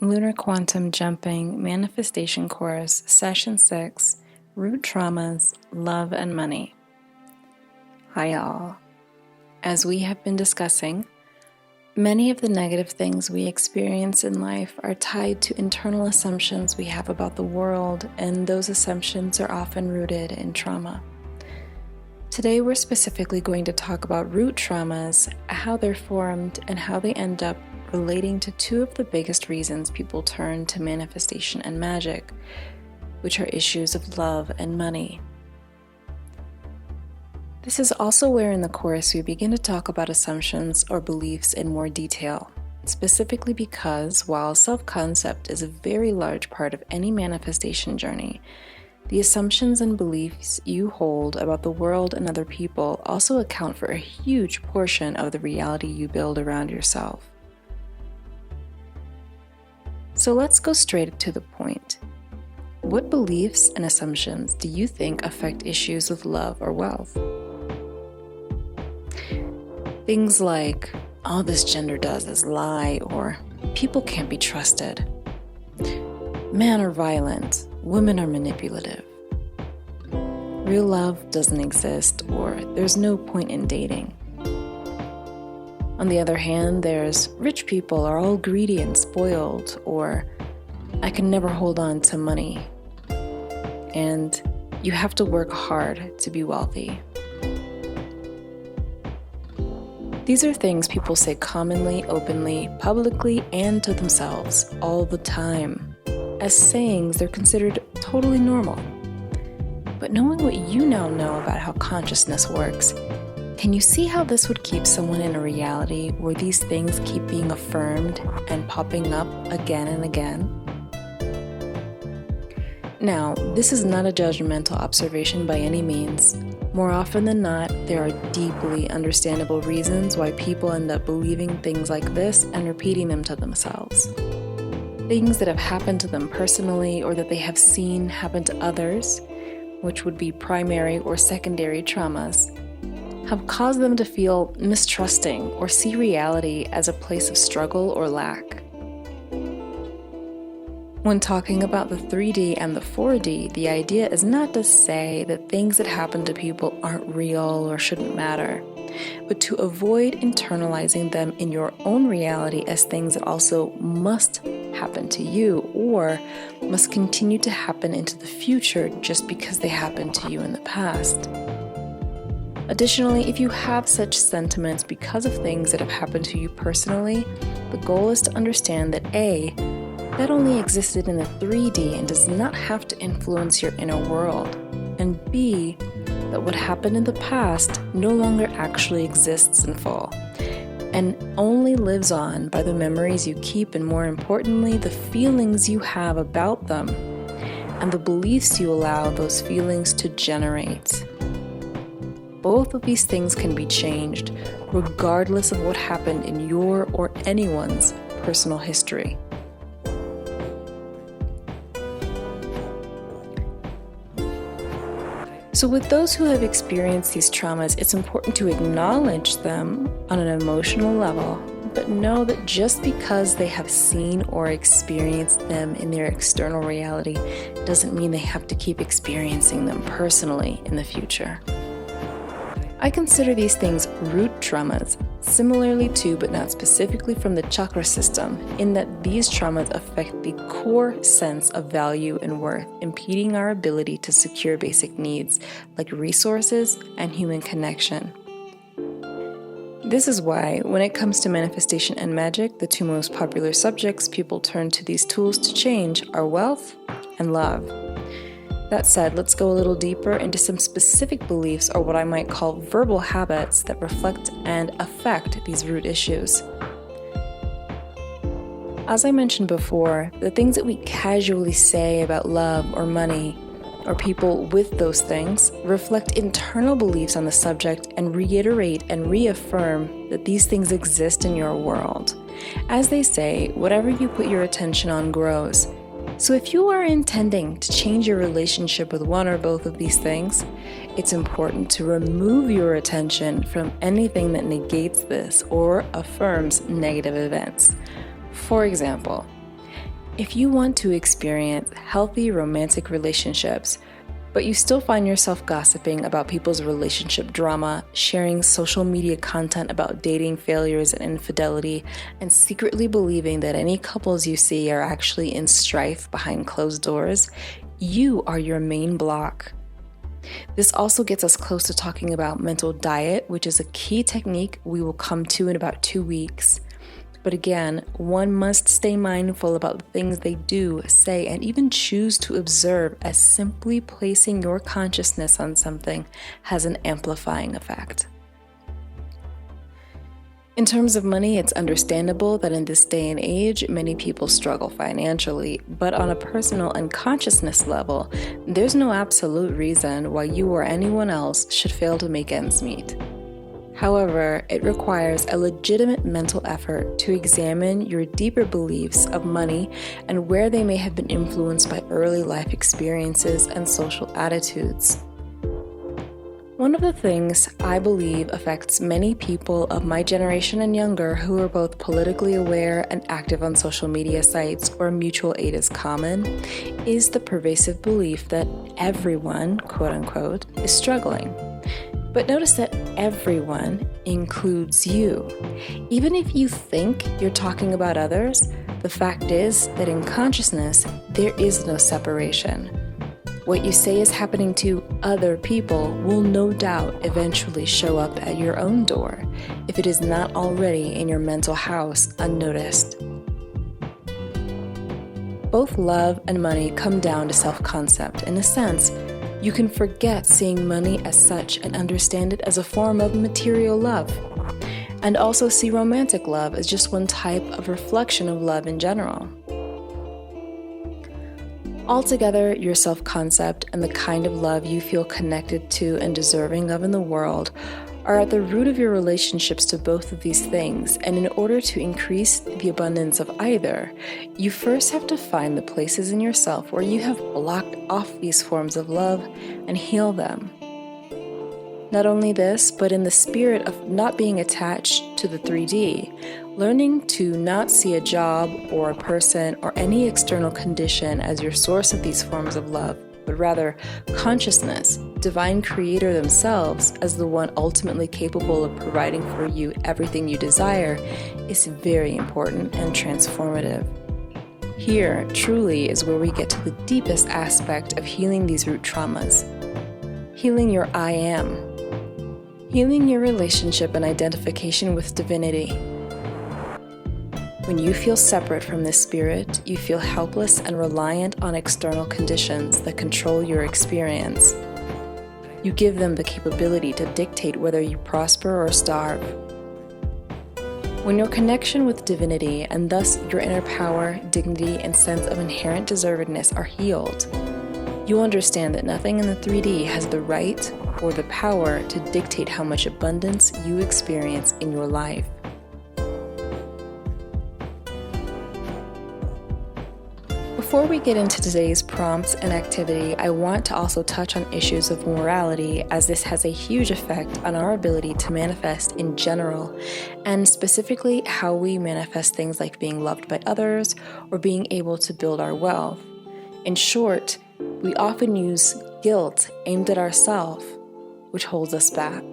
Lunar Quantum Jumping Manifestation Course, Session 6, Root Traumas, Love and Money. Hi y'all. As we have been discussing, many of the negative things we experience in life are tied to internal assumptions we have about the world, and those assumptions are often rooted in trauma. Today we're specifically going to talk about root traumas, how they're formed, and how they end up relating to two of the biggest reasons people turn to manifestation and magic, which are issues of love and money. This is also where in the course we begin to talk about assumptions or beliefs in more detail, specifically because while self-concept is a very large part of any manifestation journey, the assumptions and beliefs you hold about the world and other people also account for a huge portion of the reality you build around yourself. So let's go straight to the point. What beliefs and assumptions do you think affect issues of love or wealth? Things like, all this gender does is lie, or people can't be trusted. Men are violent, women are manipulative. Real love doesn't exist, or there's no point in dating. On the other hand, there's rich people are all greedy and spoiled, or I can never hold on to money. And you have to work hard to be wealthy. These are things people say commonly, openly, publicly, and to themselves all the time. As sayings, they're considered totally normal. But knowing what you now know about how consciousness works, can you see how this would keep someone in a reality where these things keep being affirmed and popping up again and again? Now, this is not a judgmental observation by any means. More often than not, there are deeply understandable reasons why people end up believing things like this and repeating them to themselves. Things that have happened to them personally or that they have seen happen to others, which would be primary or secondary traumas, have caused them to feel mistrusting or see reality as a place of struggle or lack. When talking about the 3D and the 4D, the idea is not to say that things that happen to people aren't real or shouldn't matter, but to avoid internalizing them in your own reality as things that also must happen to you or must continue to happen into the future just because they happened to you in the past. Additionally, if you have such sentiments because of things that have happened to you personally, the goal is to understand that A, that only existed in the 3D and does not have to influence your inner world, and B, that what happened in the past no longer actually exists in full, and only lives on by the memories you keep and, more importantly, the feelings you have about them, and the beliefs you allow those feelings to generate. Both of these things can be changed, regardless of what happened in your or anyone's personal history. So with those who have experienced these traumas, it's important to acknowledge them on an emotional level, but know that just because they have seen or experienced them in their external reality doesn't mean they have to keep experiencing them personally in the future. I consider these things root traumas, similarly to but not specifically from the chakra system, in that these traumas affect the core sense of value and worth, impeding our ability to secure basic needs like resources and human connection. This is why, when it comes to manifestation and magic, the two most popular subjects people turn to these tools to change are wealth and love. That said, let's go a little deeper into some specific beliefs, or what I might call verbal habits, that reflect and affect these root issues. As I mentioned before, the things that we casually say about love or money or people with those things reflect internal beliefs on the subject and reiterate and reaffirm that these things exist in your world. As they say, whatever you put your attention on grows. So if you are intending to change your relationship with one or both of these things, it's important to remove your attention from anything that negates this or affirms negative events. For example, If you want to experience healthy romantic relationships, but you still find yourself gossiping about people's relationship drama, sharing social media content about dating failures and infidelity, and secretly believing that any couples you see are actually in strife behind closed doors, you are your main block. This also gets us close to talking about mental diet, which is a key technique we will come to in about 2 weeks. But again, one must stay mindful about the things they do, say, and even choose to observe, as simply placing your consciousness on something has an amplifying effect. In terms of money, it's understandable that in this day and age, many people struggle financially, but on a personal and consciousness level, there's no absolute reason why you or anyone else should fail to make ends meet. However, it requires a legitimate mental effort to examine your deeper beliefs of money and where they may have been influenced by early life experiences and social attitudes. One of the things I believe affects many people of my generation and younger who are both politically aware and active on social media sites where mutual aid is common is the pervasive belief that everyone, quote unquote, is struggling. But notice that everyone includes you. Even if you think you're talking about others, the fact is that in consciousness, there is no separation. What you say is happening to other people will no doubt eventually show up at your own door, if it is not already in your mental house unnoticed. Both love and money come down to self-concept. In a sense, you can forget seeing money as such and understand it as a form of material love, and also see romantic love as just one type of reflection of love in general. Altogether, your self-concept and the kind of love you feel connected to and deserving of in the world are at the root of your relationships to both of these things, and in order to increase the abundance of either, you first have to find the places in yourself where you have blocked off these forms of love and heal them. Not only this, but in the spirit of not being attached to the 3D, learning to not see a job or a person or any external condition as your source of these forms of love, but rather consciousness, divine creator themselves, as the one ultimately capable of providing for you everything you desire, is very important and transformative. Here, truly, is where we get to the deepest aspect of healing these root traumas. Healing your I am. Healing your relationship and identification with divinity. When you feel separate from this spirit, you feel helpless and reliant on external conditions that control your experience. You give them the capability to dictate whether you prosper or starve. When your connection with divinity, and thus your inner power, dignity, and sense of inherent deservedness are healed, you understand that nothing in the 3D has the right or the power to dictate how much abundance you experience in your life. Before we get into today's prompts and activity, I want to also touch on issues of morality, as this has a huge effect on our ability to manifest in general, and specifically how we manifest things like being loved by others or being able to build our wealth. In short, we often use guilt aimed at ourselves, which holds us back.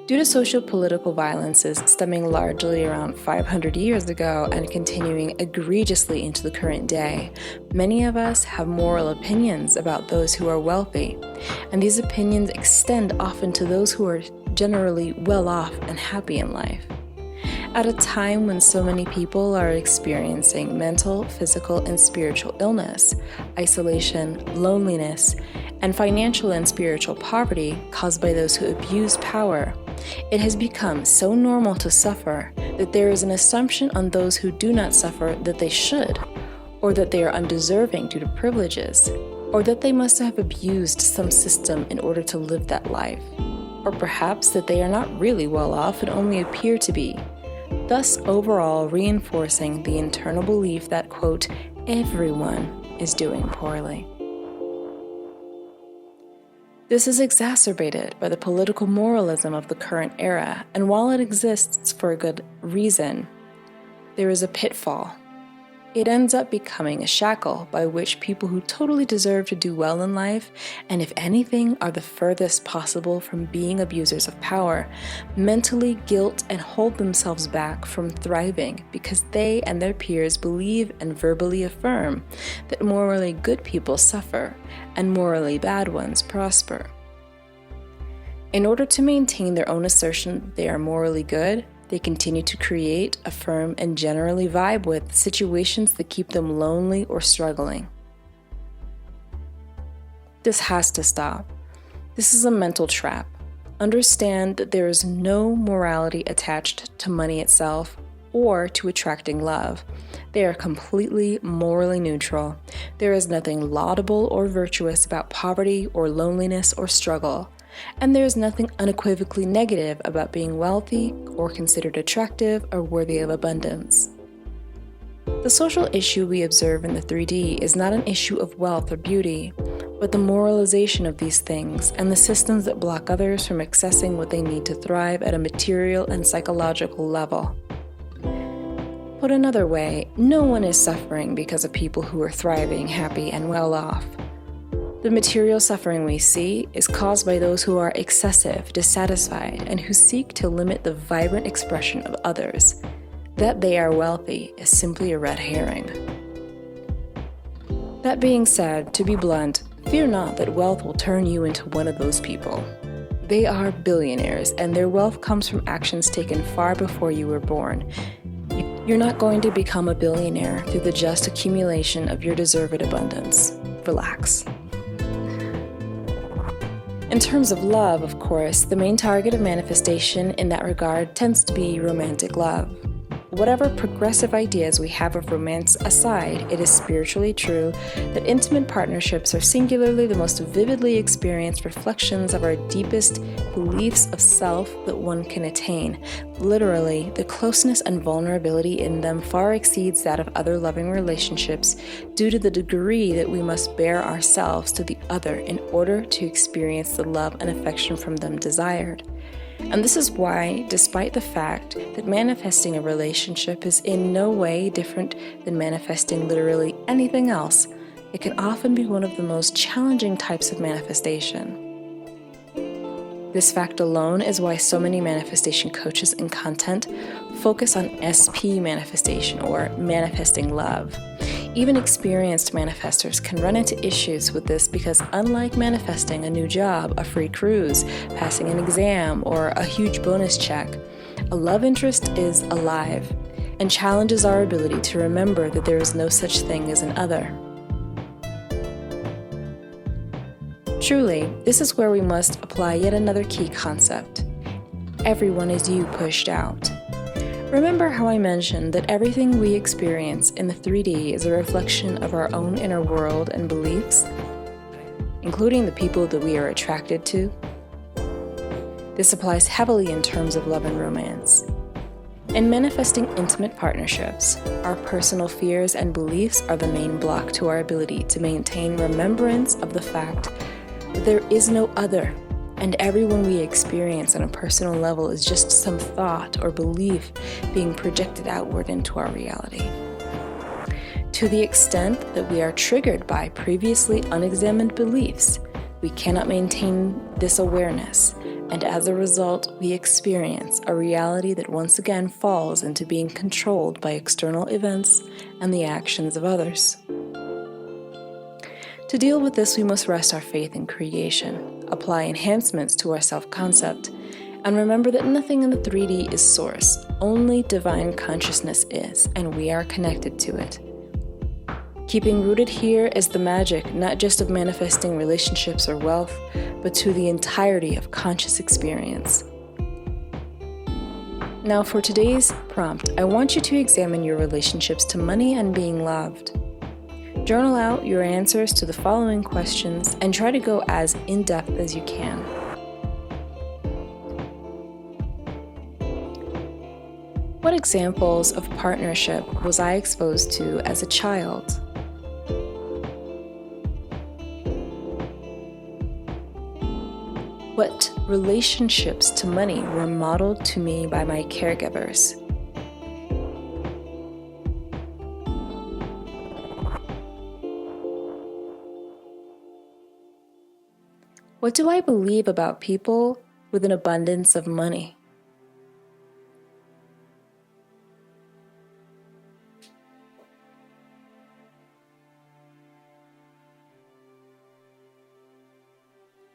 Due to socio-political violences stemming largely around 500 years ago and continuing egregiously into the current day, many of us have moral opinions about those who are wealthy, and these opinions extend often to those who are generally well off and happy in life. At a time when so many people are experiencing mental, physical, and spiritual illness, isolation, loneliness, and financial and spiritual poverty caused by those who abuse power, it has become so normal to suffer that there is an assumption on those who do not suffer that they should, or that they are undeserving due to privileges, or that they must have abused some system in order to live that life, or perhaps that they are not really well off and only appear to be, thus overall reinforcing the internal belief that, quote, everyone is doing poorly. This is exacerbated by the political moralism of the current era, and while it exists for a good reason, there is a pitfall. It ends up becoming a shackle by which people who totally deserve to do well in life, and if anything are the furthest possible from being abusers of power, mentally guilt and hold themselves back from thriving because they and their peers believe and verbally affirm that morally good people suffer and morally bad ones prosper. In order to maintain their own assertion that they are morally good, they continue to create, affirm, and generally vibe with situations that keep them lonely or struggling. This has to stop. This is a mental trap. Understand that there is no morality attached to money itself or to attracting love. They are completely morally neutral. There is nothing laudable or virtuous about poverty or loneliness or struggle. And there is nothing unequivocally negative about being wealthy or considered attractive or worthy of abundance. The social issue we observe in the 3D is not an issue of wealth or beauty, but the moralization of these things and the systems that block others from accessing what they need to thrive at a material and psychological level. Put another way, no one is suffering because of people who are thriving, happy, and well off. The material suffering we see is caused by those who are excessive, dissatisfied, and who seek to limit the vibrant expression of others. That they are wealthy is simply a red herring. That being said, to be blunt, fear not that wealth will turn you into one of those people. They are billionaires, and their wealth comes from actions taken far before you were born. You're not going to become a billionaire through the just accumulation of your deserved abundance. Relax. In terms of love, of course, the main target of manifestation in that regard tends to be romantic love. Whatever progressive ideas we have of romance aside, it is spiritually true that intimate partnerships are singularly the most vividly experienced reflections of our deepest beliefs of self that one can attain. Literally, the closeness and vulnerability in them far exceeds that of other loving relationships due to the degree that we must bare ourselves to the other in order to experience the love and affection from them desired. And this is why, despite the fact that manifesting a relationship is in no way different than manifesting literally anything else, it can often be one of the most challenging types of manifestation. This fact alone is why so many manifestation coaches and content focus on SP manifestation, or manifesting love. Even experienced manifestors can run into issues with this because, unlike manifesting a new job, a free cruise, passing an exam, or a huge bonus check, a love interest is alive and challenges our ability to remember that there is no such thing as an other. Truly, this is where we must apply yet another key concept. Everyone is you pushed out. Remember how I mentioned that everything we experience in the 3D is a reflection of our own inner world and beliefs, including the people that we are attracted to? This applies heavily in terms of love and romance. In manifesting intimate partnerships, our personal fears and beliefs are the main block to our ability to maintain remembrance of the fact that there is no other, and everyone we experience on a personal level is just some thought or belief being projected outward into our reality. To the extent that we are triggered by previously unexamined beliefs, we cannot maintain this awareness, and as a result, we experience a reality that once again falls into being controlled by external events and the actions of others. To deal with this, we must rest our faith in creation, apply enhancements to our self-concept, and remember that nothing in the 3D is source, only divine consciousness is, and we are connected to it. Keeping rooted here is the magic not just of manifesting relationships or wealth, but to the entirety of conscious experience. Now for today's prompt, I want you to examine your relationships to money and being loved. Journal out your answers to the following questions and try to go as in-depth as you can. What examples of partnership was I exposed to as a child? What relationships to money were modeled to me by my caregivers? What do I believe about people with an abundance of money?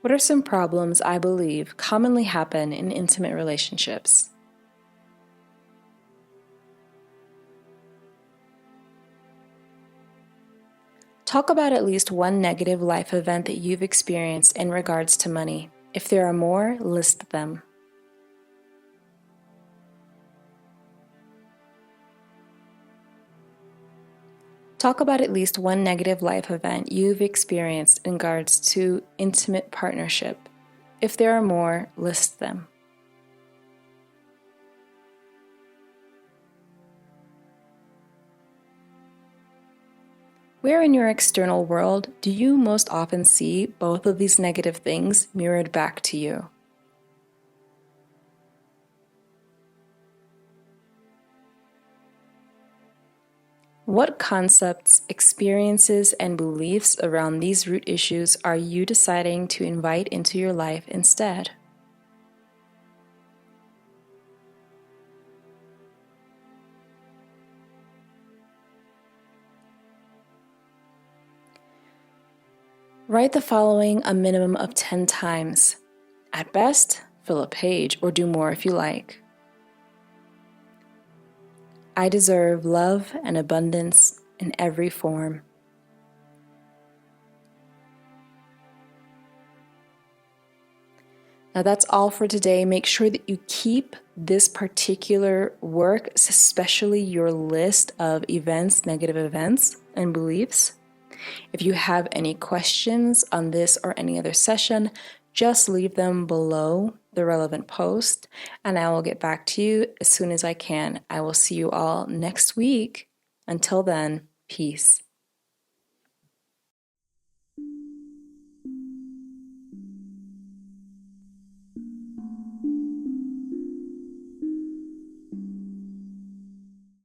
What are some problems I believe commonly happen in intimate relationships? Talk about at least one negative life event that you've experienced in regards to money. If there are more, list them. Talk about at least one negative life event you've experienced in regards to intimate partnership. If there are more, list them. Where in your external world do you most often see both of these negative things mirrored back to you? What concepts, experiences, and beliefs around these root issues are you deciding to invite into your life instead? Write the following a minimum of 10 times. At best, fill a page or do more if you like. I deserve love and abundance in every form. Now that's all for today. Make sure that you keep this particular work, especially your list of events, negative events, and beliefs. If you have any questions on this or any other session, just leave them below the relevant post and I will get back to you as soon as I can. I will see you all next week. Until then, peace.